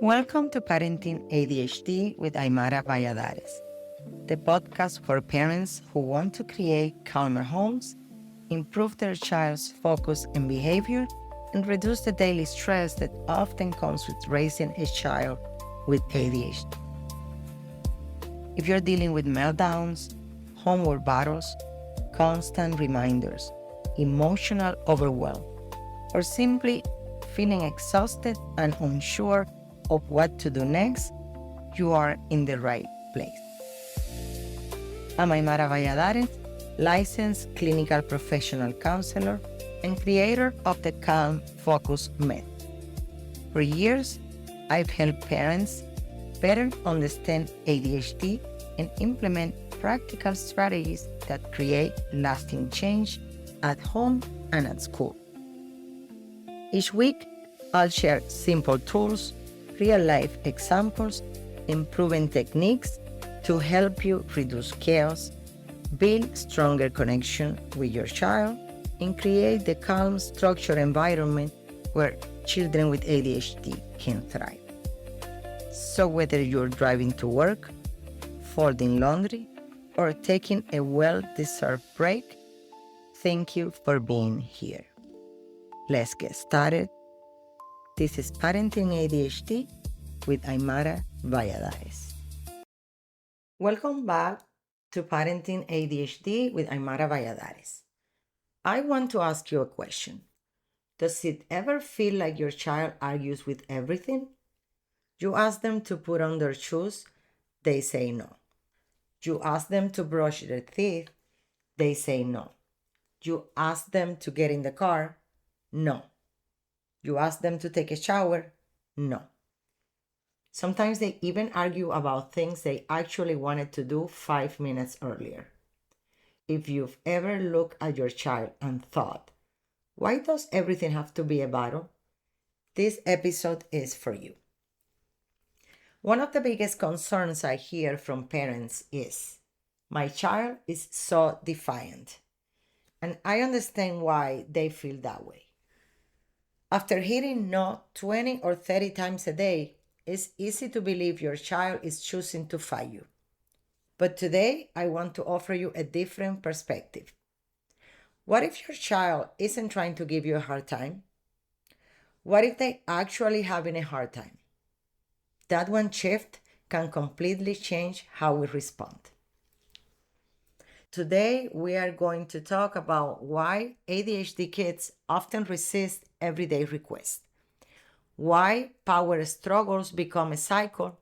Welcome to Parenting ADHD with Aymara, the podcast for parents who want to create calmer homes, improve their child's focus and behavior, and reduce the daily stress that often comes with raising a child with ADHD. If you're dealing with meltdowns, homework battles, constant reminders, emotional overwhelm, or simply feeling exhausted and unsure of what to do next, you are in the right place. I'm Aymara Valladares, licensed clinical professional counselor and creator of the Calm Focus Method. For years, I've helped parents better understand ADHD and implement practical strategies that create lasting change at home and at school. Each week, I'll share simple tools, real-life examples, and proven techniques to help you reduce chaos, build stronger connection with your child, and create the calm, structured environment where children with ADHD can thrive. So whether you're driving to work, folding laundry, or taking a well-deserved break, thank you for being here. Let's get started. This is Parenting ADHD with Aymara Valladares. Welcome back to Parenting ADHD with Aymara Valladares. I want to ask you a question. Does it ever feel like your child argues with everything? You ask them to put on their shoes, they say no. You ask them to brush their teeth, they say no. You ask them to get in the car, no. You ask them to take a shower, no. Sometimes they even argue about things they actually wanted to do 5 minutes earlier. If you've ever looked at your child and thought, why does everything have to be a battle? This episode is for you. One of the biggest concerns I hear from parents is, my child is so defiant. And I understand why they feel that way. After hearing no 20 or 30 times a day, it's easy to believe your child is choosing to fight you. But today, I want to offer you a different perspective. What if your child isn't trying to give you a hard time? What if they're actually having a hard time? That one shift can completely change how we respond. Today, we are going to talk about why ADHD kids often resist everyday requests, why power struggles become a cycle,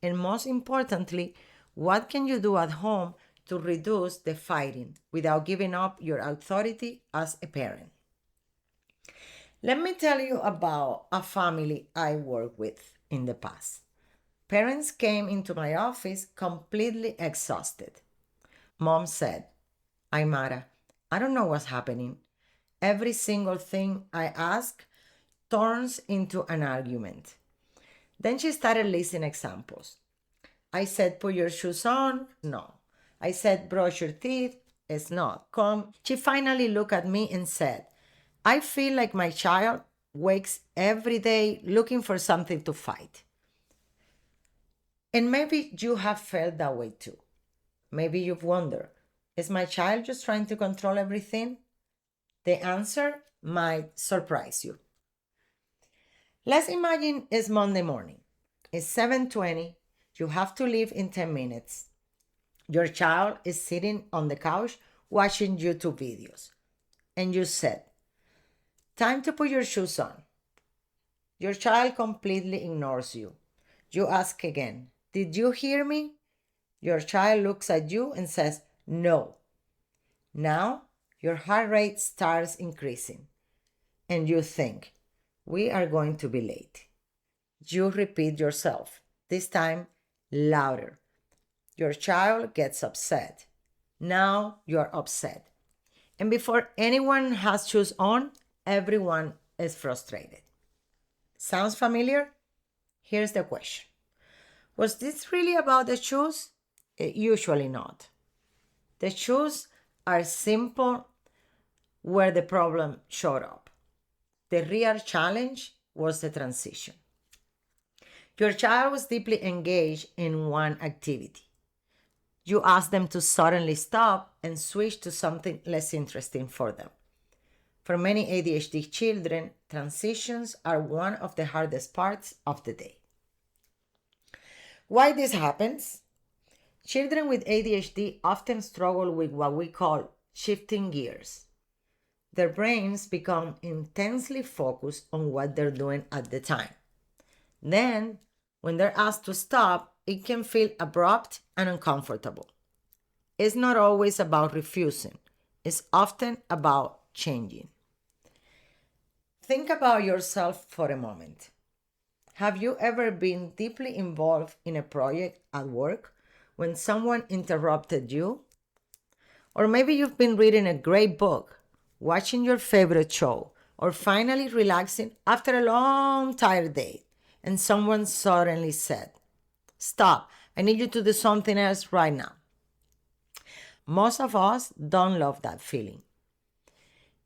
and most importantly, what can you do at home to reduce the fighting without giving up your authority as a parent. Let me tell you about a family I worked with in the past. Parents came into my office completely exhausted. Mom said, Aymara, I don't know what's happening. Every single thing I ask turns into an argument. Then she started listing examples. I said, put your shoes on. No. I said, brush your teeth. It's not. Come. She finally looked at me and said, I feel like my child wakes every day looking for something to fight. And maybe you have felt that way too. Maybe you've wondered, is my child just trying to control everything? The answer might surprise you. Let's imagine it's Monday morning. It's 7:20. You have to leave in 10 minutes. Your child is sitting on the couch watching YouTube videos. And you said, time to put your shoes on. Your child completely ignores you. You ask again, did you hear me? Your child looks at you and says, no. Now, your heart rate starts increasing. And you think, we are going to be late. You repeat yourself, this time louder. Your child gets upset. Now you're upset. And before anyone has shoes on, everyone is frustrated. Sounds familiar? Here's the question. Was this really about the shoes? Usually not. The shoes are simple where the problem showed up. The real challenge was the transition. Your child was deeply engaged in one activity. You asked them to suddenly stop and switch to something less interesting for them. For many ADHD children, transitions are one of the hardest parts of the day. Why this happens? Children with ADHD often struggle with what we call shifting gears. Their brains become intensely focused on what they're doing at the time. Then, when they're asked to stop, it can feel abrupt and uncomfortable. It's not always about refusing, it's often about changing. Think about yourself for a moment. Have you ever been deeply involved in a project at work when someone interrupted you? Or maybe you've been reading a great book, watching your favorite show, or finally relaxing after a long, tired day, and someone suddenly said, "Stop, I need you to do something else right now." Most of us don't love that feeling.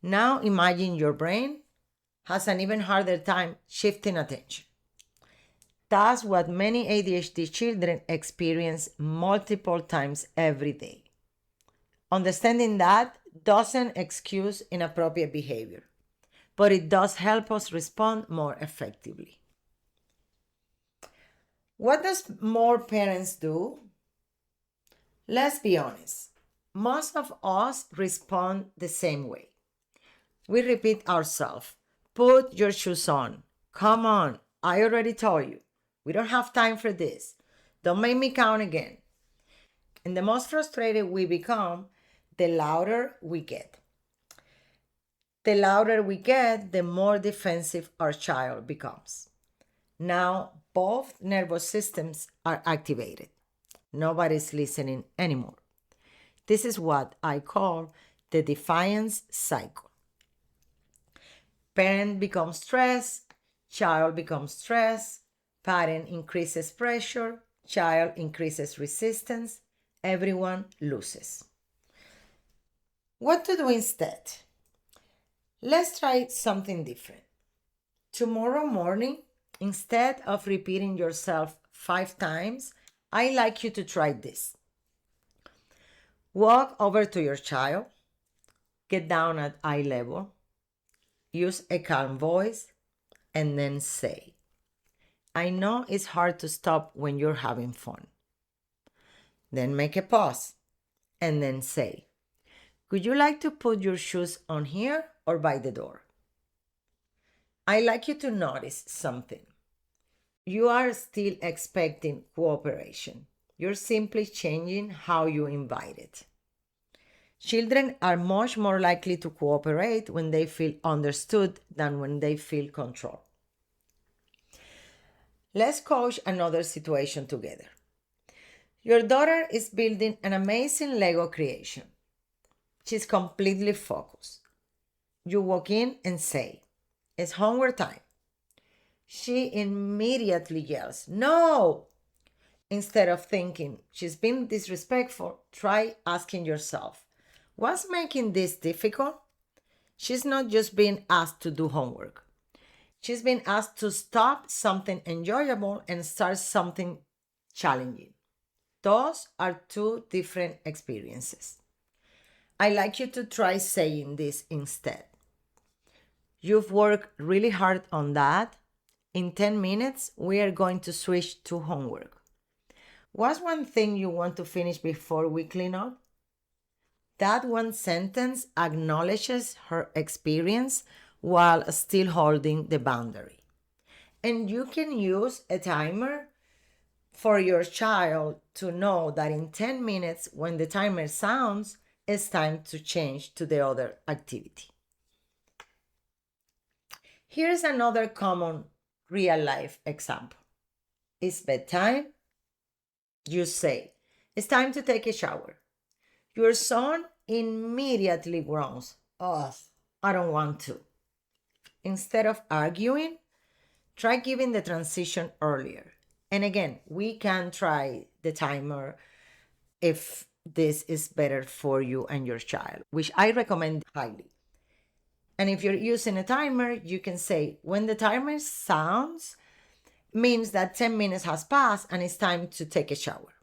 Now imagine your brain has an even harder time shifting attention. That's what many ADHD children experience multiple times every day. Understanding that doesn't excuse inappropriate behavior, but it does help us respond more effectively. What does more parents do? Let's be honest. Most of us respond the same way. We repeat ourselves. Put your shoes on. Come on. I already told you. We don't have time for this. Don't make me count again. And the most frustrated we become, the louder we get. The louder we get, the more defensive our child becomes. Now, both nervous systems are activated. Nobody's listening anymore. This is what I call the Defiance Cycle. Parent becomes stressed, child becomes stressed, parent increases pressure, child increases resistance, everyone loses. What to do instead? Let's try something different. Tomorrow morning, instead of repeating yourself 5 times, I'd like you to try this. Walk over to your child, get down at eye level, use a calm voice, and then say, "I know it's hard to stop when you're having fun." Then make a pause, and then say, "Would you like to put your shoes on here or by the door?" I'd like you to notice something. You are still expecting cooperation. You're simply changing how you invite it. Children are much more likely to cooperate when they feel understood than when they feel controlled. Let's coach another situation together. Your daughter is building an amazing Lego creation. She's completely focused. You walk in and say, "It's homework time." She immediately yells, "No!" Instead of thinking she's been disrespectful, try asking yourself, what's making this difficult? She's not just being asked to do homework. She's been asked to stop something enjoyable and start something challenging. Those are two different experiences. I'd like you to try saying this instead. "You've worked really hard on that. In 10 minutes, we are going to switch to homework. What's one thing you want to finish before we clean up?" That one sentence acknowledges her experience while still holding the boundary. And you can use a timer for your child to know that in 10 minutes, when the timer sounds, it's time to change to the other activity. Here's another common real life example. It's bedtime. You say, "It's time to take a shower." Your son immediately groans, "Oh, I don't want to." Instead of arguing, try giving the transition earlier. And again, we can try the timer if this is better for you and your child, which I recommend highly. And if you're using a timer, you can say, when the timer sounds, means that 10 minutes has passed and it's time to take a shower.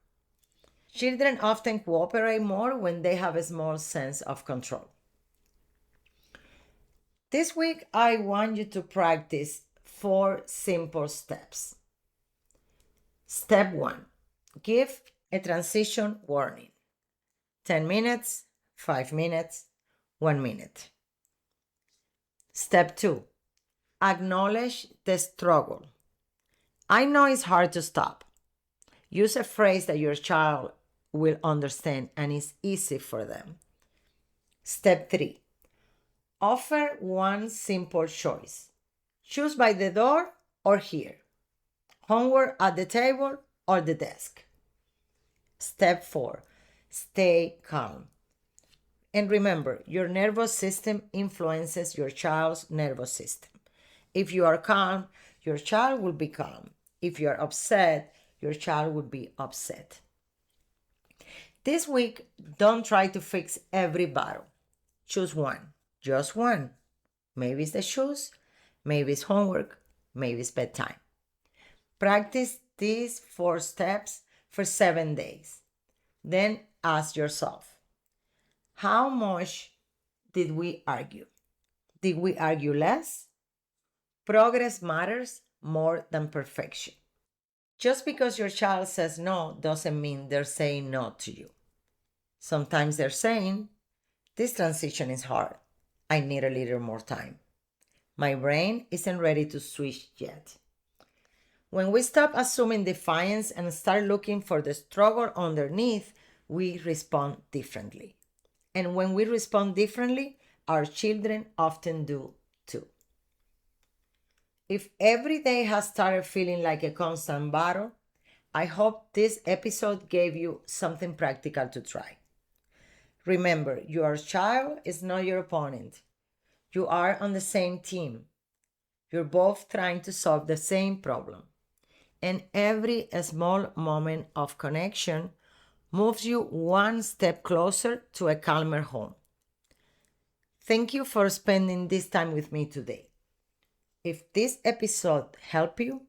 Children often cooperate more when they have a small sense of control. This week, I want you to practice 4 simple steps. Step 1, give a transition warning. 10 minutes, 5 minutes, 1 minute. Step 2, acknowledge the struggle. I know it's hard to stop. Use a phrase that your child will understand and is easy for them. Step 3, offer one simple choice. Choose by the door or here. Homework at the table or the desk. Step 4, stay calm. And remember, your nervous system influences your child's nervous system. If you are calm, your child will be calm. If you are upset, your child will be upset. This week, don't try to fix every battle. Choose one, just one. Maybe it's the shoes, maybe it's homework, maybe it's bedtime. Practice these 4 steps for 7 days. Then ask yourself, how much did we argue? Did we argue less? Progress matters more than perfection. Just because your child says no doesn't mean they're saying no to you. Sometimes they're saying, this transition is hard. I need a little more time. My brain isn't ready to switch yet. When we stop assuming defiance and start looking for the struggle underneath, we respond differently. And when we respond differently, our children often do too. If every day has started feeling like a constant battle, I hope this episode gave you something practical to try. Remember, your child is not your opponent. You are on the same team. You're both trying to solve the same problem. And every small moment of connection moves you one step closer to a calmer home. Thank you for spending this time with me today. If this episode helped you,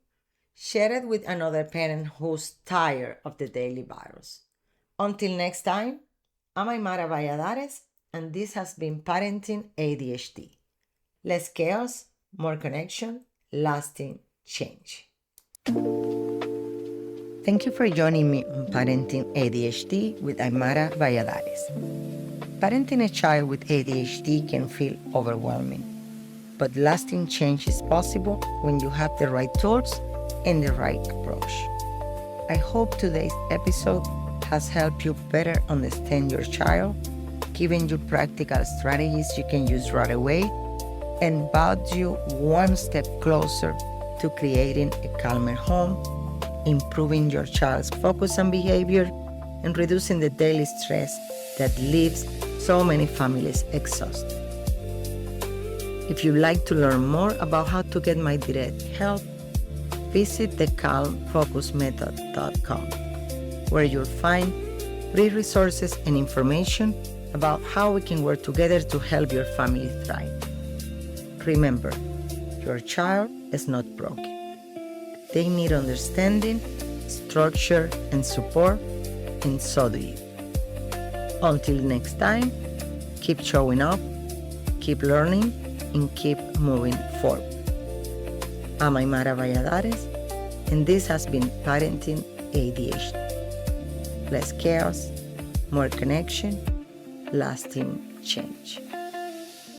share it with another parent who's tired of the daily battles. Until next time, I'm Aymara Valladares, and this has been Parenting ADHD. Less chaos, more connection, lasting change. Thank you for joining me on Parenting ADHD with Aymara Valladares. Parenting a child with ADHD can feel overwhelming, but lasting change is possible when you have the right tools and the right approach. I hope today's episode has helped you better understand your child, given you practical strategies you can use right away, and brought you one step closer to creating a calmer home, improving your child's focus and behavior, and reducing the daily stress that leaves so many families exhausted. If you'd like to learn more about how to get my direct help, visit thecalmfocusmethod.com, where you'll find free resources and information about how we can work together to help your family thrive. Remember, your child is not broken. They need understanding, structure, and support, and so do you. Until next time, keep showing up, keep learning, and keep moving forward. I'm Aymara Valladares, and this has been Parenting ADHD. Less chaos, more connection, lasting change.